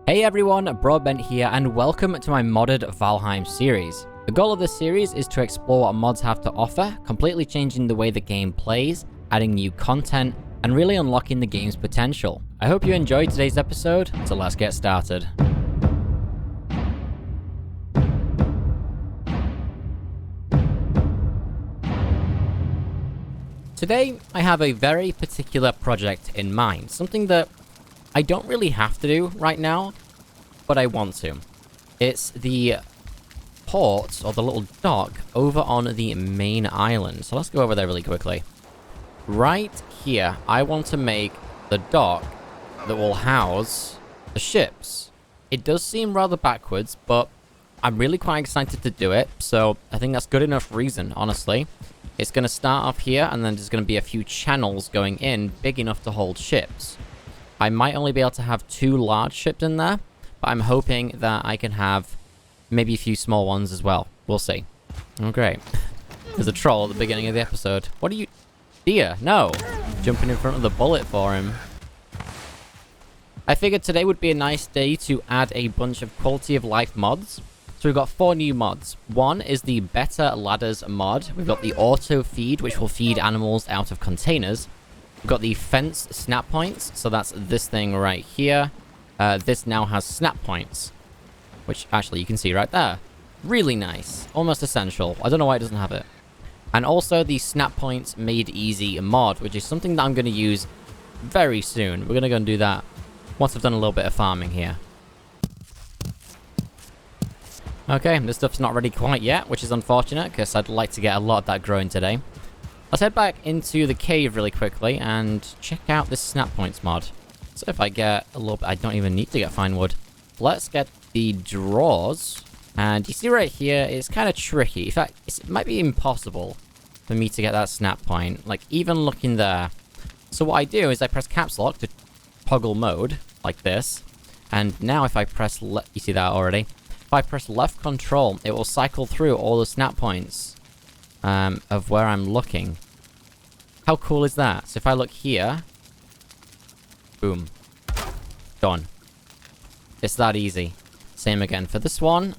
Hey everyone, Broadbent here, and welcome to my modded Valheim series. The goal of this series is to explore what mods have to offer, completely changing the way the game plays, adding new content, and really unlocking the game's potential. I hope you enjoyed today's episode, so let's get started. Today, I have a very particular project in mind, something that I don't really have to do right now, but I want to. It's the port, or the little dock, over on the main island. So let's go over there really quickly. Right here, I want to make the dock that will house the ships. It does seem rather backwards, but I'm really quite excited to do it, so I think that's good enough reason, honestly. It's going to start off here, and then there's going to be a few channels going in, big enough to hold ships. I might only be able to have 2 large ships in there, but I'm hoping that I can have maybe a few small ones as well. We'll see. Oh, great. There's a troll at the beginning of the episode. What are you... Dear, no! Jumping in front of the bullet for him. I figured today would be a nice day to add a bunch of quality of life mods. So we've got 4 new mods. One is the Better Ladders mod. We've got the Auto Feed, which will feed animals out of containers. We've got the Fence Snap Points, so that's this thing right here. This now has snap points, which actually you can see right there. Really nice. Almost essential. I don't know why it doesn't have it. And also the Snap Points Made Easy mod, which is something that I'm going to use very soon. We're going to go and do that once I've done a little bit of farming here. Okay, this stuff's not ready quite yet, which is unfortunate, because I'd like to get a lot of that growing today. Let's head back into the cave really quickly and check out this Snap Points mod. So if I get a little bit... I don't even need to get fine wood. Let's get the drawers. And you see right here, it's kind of tricky. In fact, it might be impossible for me to get that snap point. Like, even looking there. So what I do is I press caps lock to toggle mode, like this. And now if I press... you see that already? If I press left control, it will cycle through all the snap points of where I'm looking. How cool is that? So if I look here... Boom. Done. It's that easy. Same again for this one.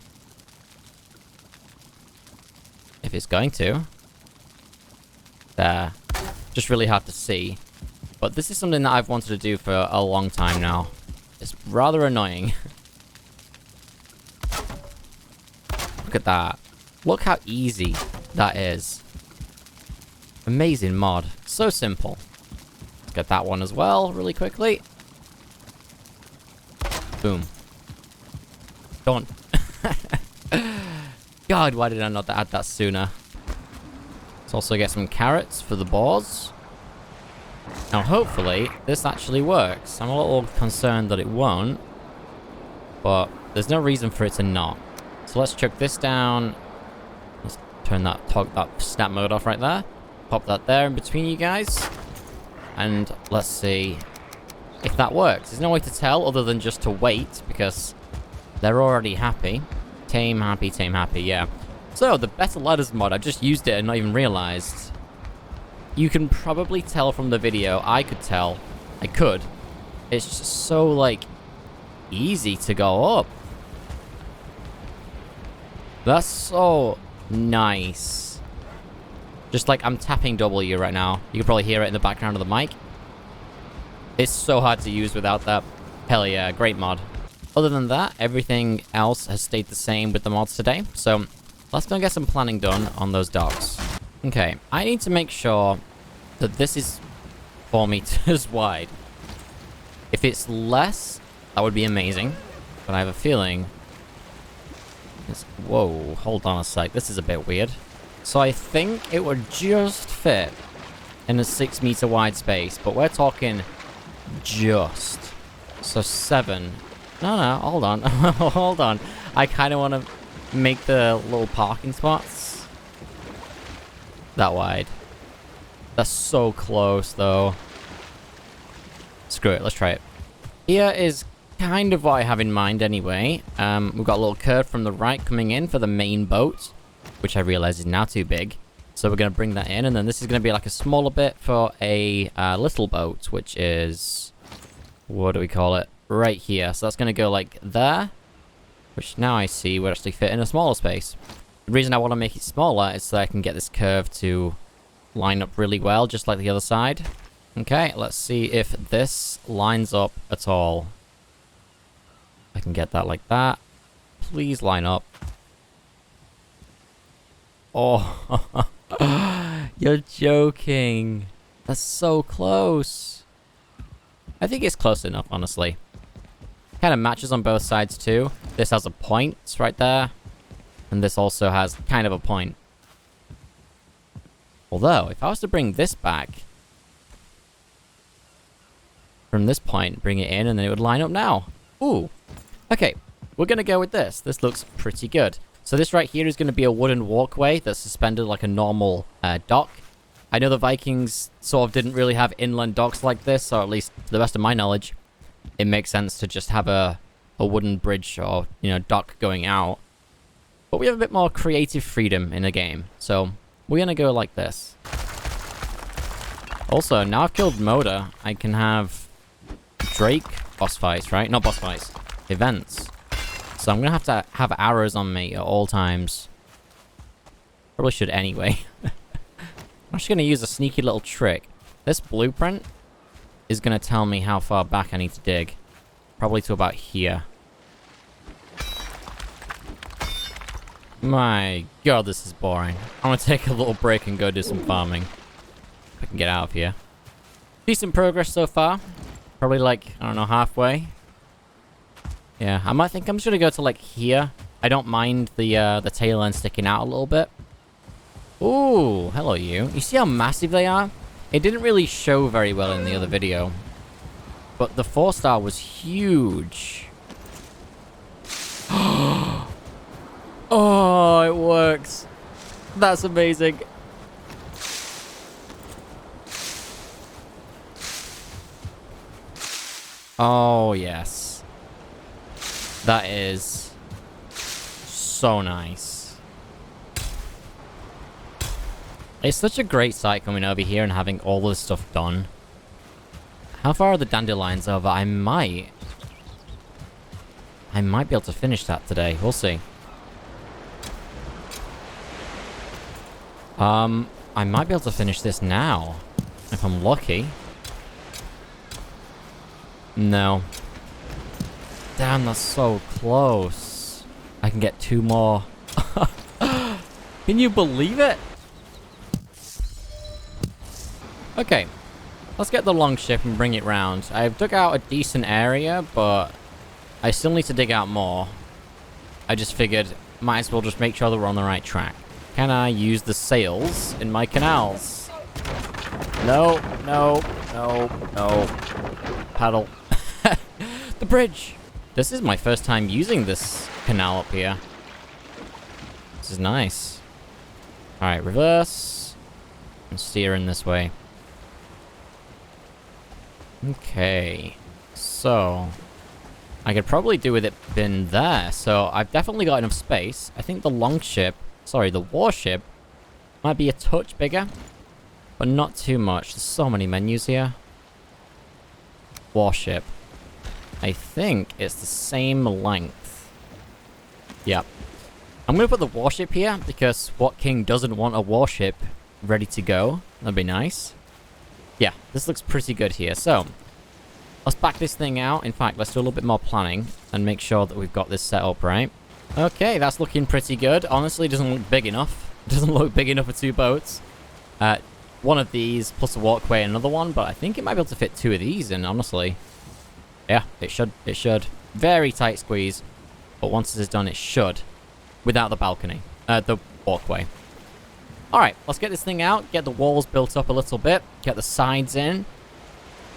If it's going to. There. Just really hard to see. But this is something that I've wanted to do for a long time now. It's rather annoying. Look at that. Look how easy that is. Amazing mod. So simple. Let's get that one as well, really quickly. Boom. Done. God, why did I not add that sooner? Let's also get some carrots for the boars. Now, hopefully, this actually works. I'm a little concerned that it won't. But there's no reason for it to not. So let's chuck this down. Let's turn that snap mode off right there. Pop that there in between you guys. And let's see if that works. There's no way to tell other than just to wait, because they're already happy. Tame happy, yeah. So, the Better Ladders mod, I just used it and not even realized. You can probably tell from the video. I could tell. I could. It's just so, like, easy to go up. That's so nice. Just like I'm tapping W right now. You can probably hear it in the background of the mic. It's so hard to use without that. Hell yeah, great mod. Other than that, everything else has stayed the same with the mods today. So let's go and get some planning done on those docks. Okay, I need to make sure that this is 4 meters wide. If it's less, that would be amazing. But I have a feeling... Whoa, hold on a sec. This is a bit weird. So I think it would just fit in a 6 meter wide space, but we're talking just. So 7. No, hold on. Hold on. I kind of want to make the little parking spots that wide. That's so close, though. Screw it, let's try it. Here is kind of what I have in mind anyway. We've got a little curve from the right coming in for the main boat, which I realize is now too big. So we're going to bring that in, and then this is going to be like a smaller bit for a little boat, which is... What do we call it? right here. So that's going to go like there, which now I see would actually fit in a smaller space. The reason I want to make it smaller is so I can get this curve to line up really well, just like the other side. Okay, let's see if this lines up at all. I can get that like that. Please line up. Oh, you're joking. That's so close. I think it's close enough, honestly. Kind of matches on both sides too. This has a point right there. And this also has kind of a point. Although, if I was to bring this back from this point, bring it in, and then it would line up now. Ooh. Okay, we're going to go with this. This looks pretty good. So this right here is going to be a wooden walkway that's suspended like a normal dock. I know the Vikings sort of didn't really have inland docks like this, or at least to the best of my knowledge, it makes sense to just have a wooden bridge or, you know, dock going out. But we have a bit more creative freedom in the game, so we're going to go like this. Also, now I've killed Moda, I can have Drake boss fights, right? Not boss fights, events. So I'm going to have arrows on me at all times. Probably should anyway. I'm just going to use a sneaky little trick. This blueprint is going to tell me how far back I need to dig. Probably to about here. My god, this is boring. I'm going to take a little break and go do some farming. If I can get out of here. Decent progress so far. Probably like, I don't know, halfway. Yeah, I might think I'm just going to go to like here. I don't mind the tail end sticking out a little bit. Ooh, hello you. You see how massive they are? It didn't really show very well in the other video. But the 4-star was huge. Oh, it works. That's amazing. Oh, yes. That is so nice. It's such a great sight coming over here and having all this stuff done. How far are the dandelions over? I might be able to finish that today. We'll see. I might be able to finish this now. If I'm lucky. No. Damn, that's so close. I can get 2 more. Can you believe it? Okay. Let's get the long ship and bring it round. I've dug out a decent area, but I still need to dig out more. I just figured, might as well just make sure that we're on the right track. Can I use the sails in my canals? No, no, no, no. Paddle. The bridge! This is my first time using this canal up here. This is nice. Alright, reverse. And steer in this way. Okay. So, I could probably do with it being there. So, I've definitely got enough space. I think the longship, sorry, the warship might be a touch bigger. But not too much. There's so many menus here. Warship. I think it's the same length. Yep. I'm going to put the warship here, because what king doesn't want a warship ready to go? That'd be nice. Yeah, this looks pretty good here. So, let's back this thing out. In fact, let's do a little bit more planning and make sure that we've got this set up right. Okay, that's looking pretty good. Honestly, it doesn't look big enough. It doesn't look big enough for 2 boats. One of these plus a walkway, another one, but I think it might be able to fit 2 of these in, honestly. Yeah, it should. It should. Very tight squeeze. But once this is done, it should. Without the balcony. The walkway. Alright, let's get this thing out. Get the walls built up a little bit. Get the sides in.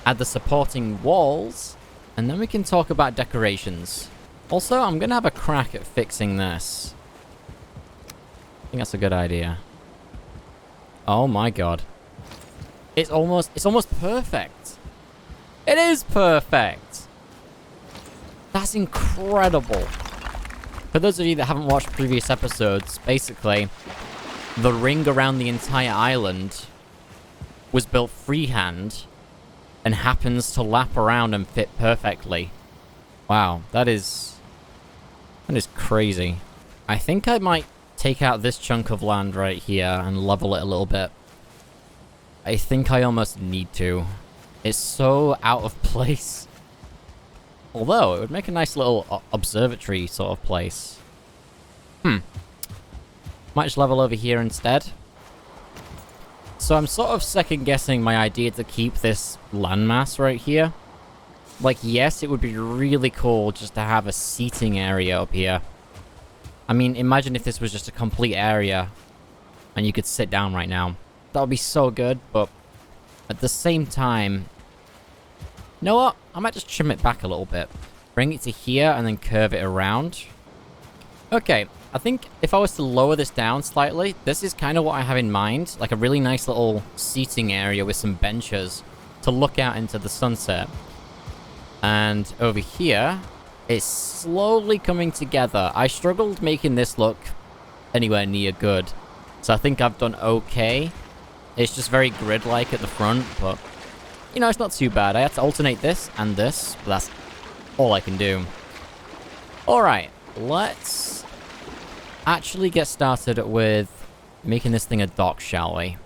Add the supporting walls. And then we can talk about decorations. Also, I'm going to have a crack at fixing this. I think that's a good idea. Oh my god. It's almost perfect. It is perfect. That's incredible. For those of you that haven't watched previous episodes, basically, the ring around the entire island was built freehand and happens to lap around and fit perfectly. Wow, that is crazy. I think I might take out this chunk of land right here and level it a little bit. I think I almost need to. It's so out of place. Although, it would make a nice little observatory sort of place. Might just level over here instead. So I'm sort of second guessing my idea to keep this landmass right here. Like, yes, it would be really cool just to have a seating area up here. I mean, imagine if this was just a complete area and you could sit down right now. That would be so good, but at the same time... You know what? I might just trim it back a little bit. Bring it to here and then curve it around. Okay, I think if I was to lower this down slightly, this is kind of what I have in mind. Like a really nice little seating area with some benches to look out into the sunset. And over here, it's slowly coming together. I struggled making this look anywhere near good. So I think I've done okay. It's just very grid-like at the front, but... You know, it's not too bad. I had to alternate this and this, but that's all I can do. Alright, let's actually get started with making this thing a dock, shall we?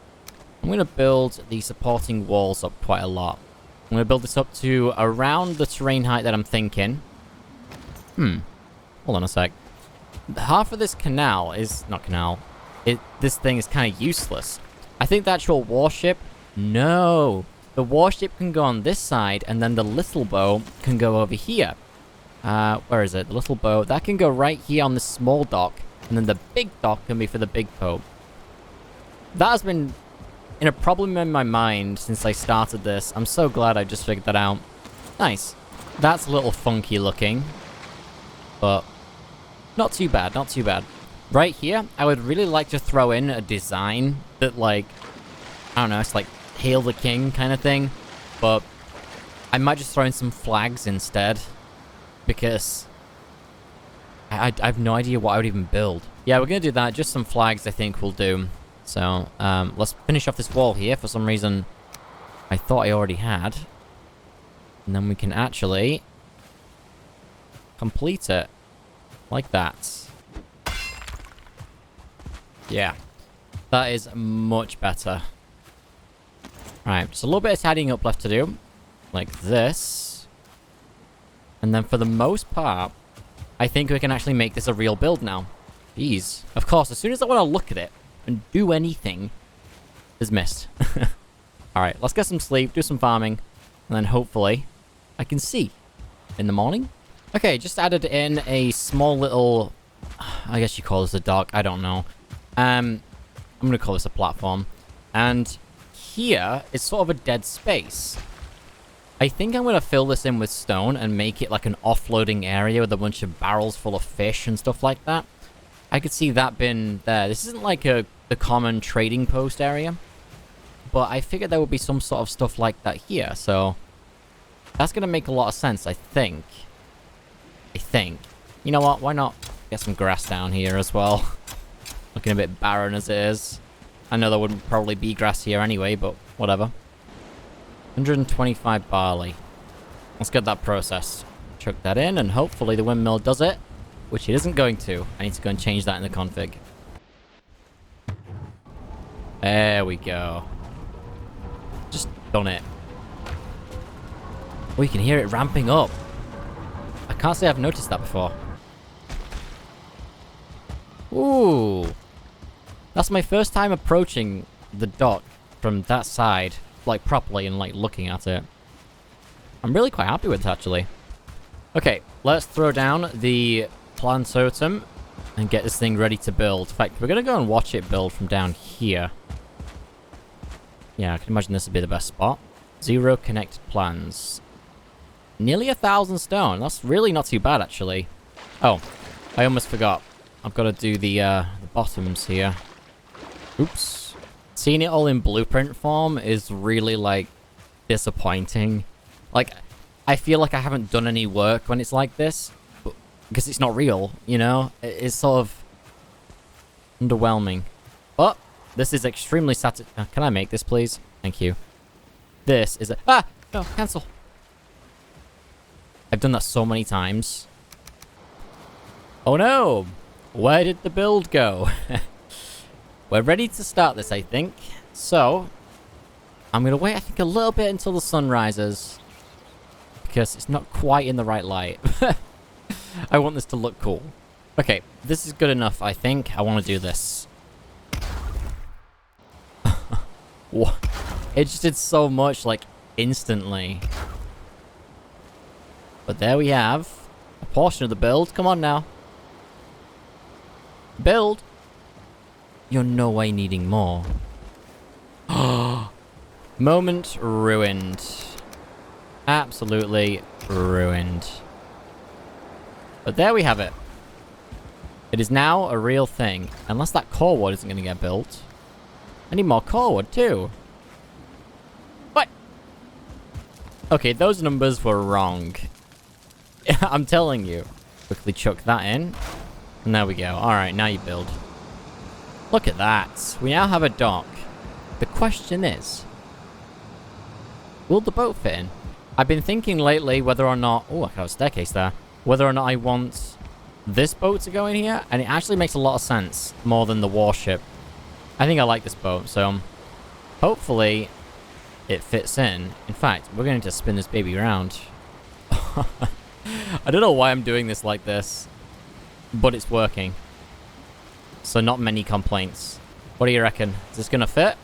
I'm going to build the supporting walls up quite a lot. I'm going to build this up to around the terrain height that I'm thinking. Hold on a sec. Half of this canal is... Not canal. This thing is kind of useless. I think the actual warship... No! The warship can go on this side, and then the little boat can go over here. Where is it? The little boat. That can go right here on this small dock, and then the big dock can be for the big boat. That has been a problem in my mind since I started this. I'm so glad I just figured that out. Nice. That's a little funky looking, but not too bad, not too bad. Right here, I would really like to throw in a design that, like, I don't know, it's like Hail the King kind of thing, but I might just throw in some flags instead, because I have no idea what I would even build. Yeah, we're gonna do that. Just some flags I think will do. So, let's finish off this wall here. For some reason, I thought I already had. And then we can actually complete it like that. Yeah, that is much better. Alright, just a little bit of tidying up left to do. Like this. And then for the most part, I think we can actually make this a real build now. Jeez. Of course, as soon as I want to look at it and do anything, it's missed. Alright, let's get some sleep, do some farming, and then hopefully I can see in the morning. Okay, just added in a small little... I guess you call this a dock, I don't know. I'm going to call this a platform. And... here is sort of a dead space. I think I'm going to fill this in with stone and make it like an offloading area with a bunch of barrels full of fish and stuff like that. I could see that being there. This isn't like the common trading post area, but I figured there would be some sort of stuff like that here, so that's going to make a lot of sense, I think. You know what? Why not get some grass down here as well? Looking a bit barren as it is. I know there wouldn't probably be grass here anyway, but whatever. 125 barley. Let's get that processed. Chuck that in, and hopefully the windmill does it, which it isn't going to. I need to go and change that in the config. There we go. Just done it. Oh, you can hear it ramping up. I can't say I've noticed that before. Ooh. That's my first time approaching the dock from that side, like, properly and, like, looking at it. I'm really quite happy with it, actually. Okay, let's throw down the plant totem and get this thing ready to build. In fact, we're going to go and watch it build from down here. Yeah, I can imagine this would be the best spot. 0 connected plans. Nearly 1,000 stone. That's really not too bad, actually. Oh, I almost forgot. I've got to do the bottoms here. Oops. Seeing it all in blueprint form is really, like, disappointing. Like, I feel like I haven't done any work when it's like this, because it's not real, you know? It's sort of underwhelming. But this is extremely satisfying. Can I make this, please? Thank you. This is a... Ah! No, cancel. I've done that so many times. Oh no! Where did the build go? We're ready to start this, I think. So, I'm going to wait, I think, a little bit until the sun rises. Because it's not quite in the right light. I want this to look cool. Okay, this is good enough, I think. I want to do this. What? It just did so much, like, instantly. But there we have a portion of the build. Come on now. Build. You're no way needing more. Moment ruined. Absolutely ruined. But there we have it. It is now a real thing. Unless that core wood isn't going to get built. I need more core wood too. What? Okay, those numbers were wrong. I'm telling you. Quickly chuck that in. And there we go. Alright, now you build. Look at that. We now have a dock. The question is, will the boat fit in? I've been thinking lately whether or not... Oh, I got a staircase there. Whether or not I want this boat to go in here. And it actually makes a lot of sense. More than the warship. I think I like this boat. So, hopefully, it fits in. In fact, we're going to spin this baby around. I don't know why I'm doing this like this. But it's working. So not many complaints. What do you reckon? Is this gonna fit?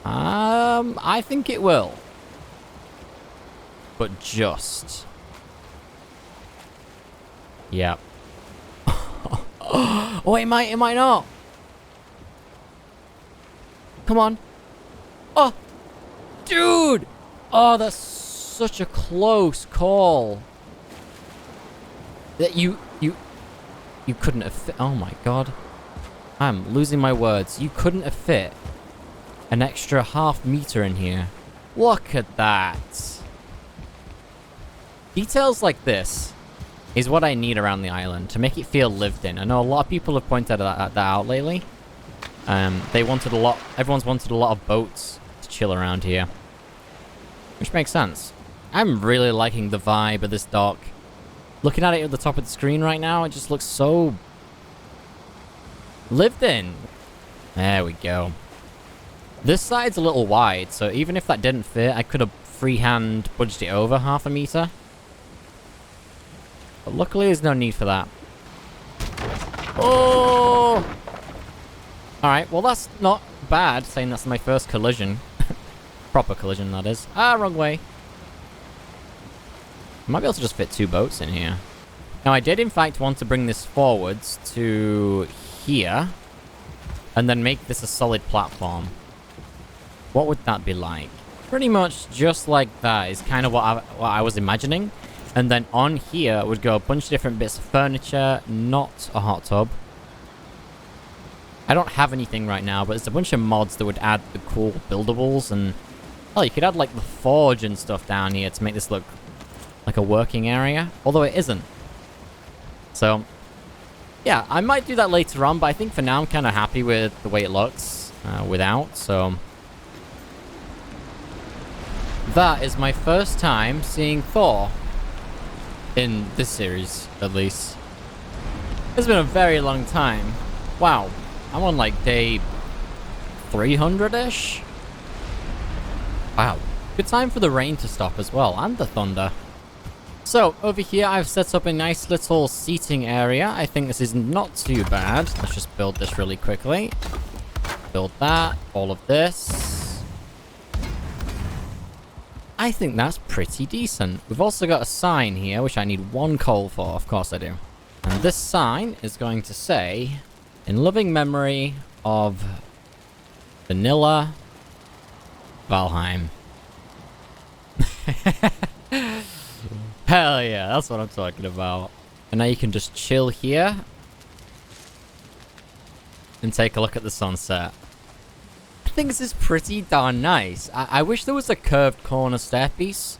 I think it will. But just. Yep. Oh, it might not. Come on. Oh! Dude! Oh, that's such a close call. That you couldn't have fit. Oh my god. I'm losing my words. You couldn't have fit an extra ½ meter in here. Look at that. Details like this is what I need around the island to make it feel lived in. I know a lot of people have pointed that out lately. Everyone's wanted a lot of boats to chill around here. Which makes sense. I'm really liking the vibe of this dock. Looking at it at the top of the screen right now, it just looks so lived in. There we go. This side's a little wide, so even if that didn't fit, I could have freehand budged it over ½ meter. But luckily, there's no need for that. Oh! Alright, well that's not bad, saying that's my first collision. Proper collision, that is. Ah, wrong way. I might be able to just fit 2 boats in here. Now, I did, in fact, want to bring this forwards to here. And then make this a solid platform. What would that be like? Pretty much just like that is kind of what I was imagining. And then on here would go a bunch of different bits of furniture, not a hot tub. I don't have anything right now, but there's a bunch of mods that would add the cool buildables. And, oh, you could add, like, the forge and stuff down here to make this look like a working area, although it isn't. So, yeah, I might do that later on, but I think for now I'm kind of happy with the way it looks without, so. That is my first time seeing Thor in this series, at least. It's been a very long time. Wow, I'm on like day 300-ish? Wow, good time for the rain to stop as well, and the thunder. So, over here I've set up a nice little seating area. I think this is not too bad. Let's just build this really quickly. Build that, all of this. I think that's pretty decent. We've also got a sign here, which I need 1 coal for. Of course I do. And this sign is going to say, in loving memory of Vanilla Valheim. Hell yeah, that's what I'm talking about. And now you can just chill here and take a look at the sunset. I think this is pretty darn nice. I wish there was a curved corner stairpiece.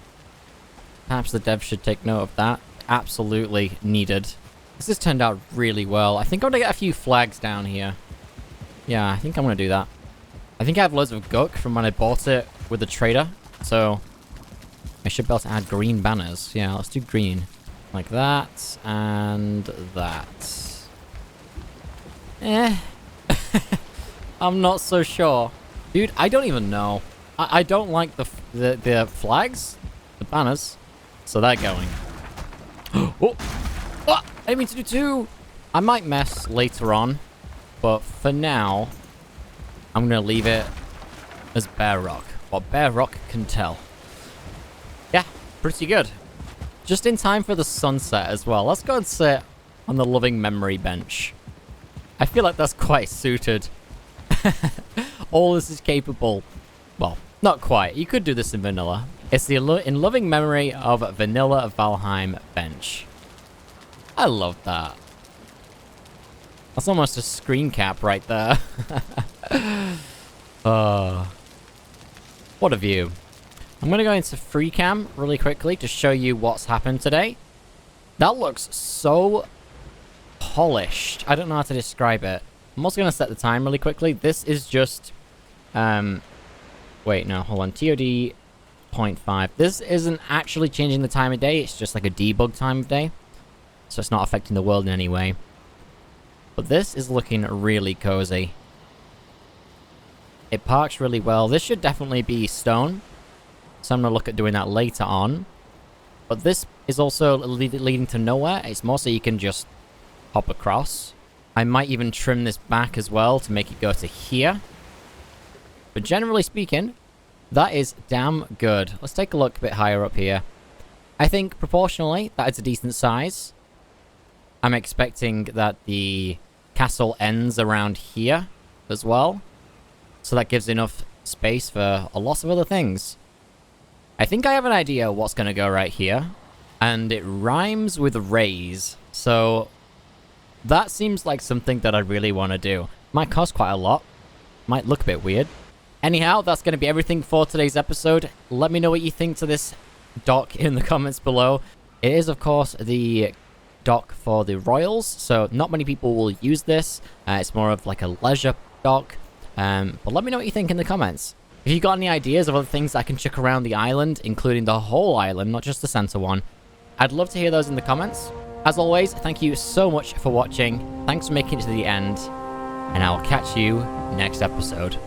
Perhaps the devs should take note of that. Absolutely needed. This has turned out really well. I think I'm gonna get a few flags down here. Yeah, I think I'm gonna do that. I think I have loads of guck from when I bought it with the trader. So, I should be able to add green banners. Yeah, let's do green. Like that, and that. Eh. I'm not so sure. Dude, I don't even know. I don't like the flags, the banners. So they're going. Oh! Oh! I didn't mean to do two! I might mess later on, but for now, I'm gonna leave it as bare rock. What bare rock can tell. Yeah, pretty good. Just in time for the sunset as well. Let's go and sit on the loving memory bench. I feel like that's quite suited. All this is capable. Well, not quite. You could do this in vanilla. It's the in loving memory of vanilla Valheim bench. I love that. That's almost a screen cap right there. What a view. I'm going to go into Freecam really quickly to show you what's happened today. That looks so polished. I don't know how to describe it. I'm also going to set the time really quickly. This is just... wait, no, hold on. TOD 0.5. This isn't actually changing the time of day. It's just like a debug time of day. So it's not affecting the world in any way. But this is looking really cozy. It parks really well. This should definitely be stone. So I'm going to look at doing that later on. But this is also leading to nowhere. It's more so you can just hop across. I might even trim this back as well to make it go to here. But generally speaking, that is damn good. Let's take a look a bit higher up here. I think proportionally, that is a decent size. I'm expecting that the castle ends around here as well. So that gives enough space for a lot of other things. I think I have an idea what's going to go right here. And it rhymes with raise. So that seems like something that I really want to do. Might cost quite a lot. Might look a bit weird. Anyhow, that's going to be everything for today's episode. Let me know what you think to this dock in the comments below. It is, of course, the dock for the royals. So not many people will use this. It's more of like a leisure dock. But let me know what you think in the comments. If you got any ideas of other things I can check around the island, including the whole island, not just the center one, I'd love to hear those in the comments. As always, thank you so much for watching. Thanks for making it to the end. And I'll catch you next episode.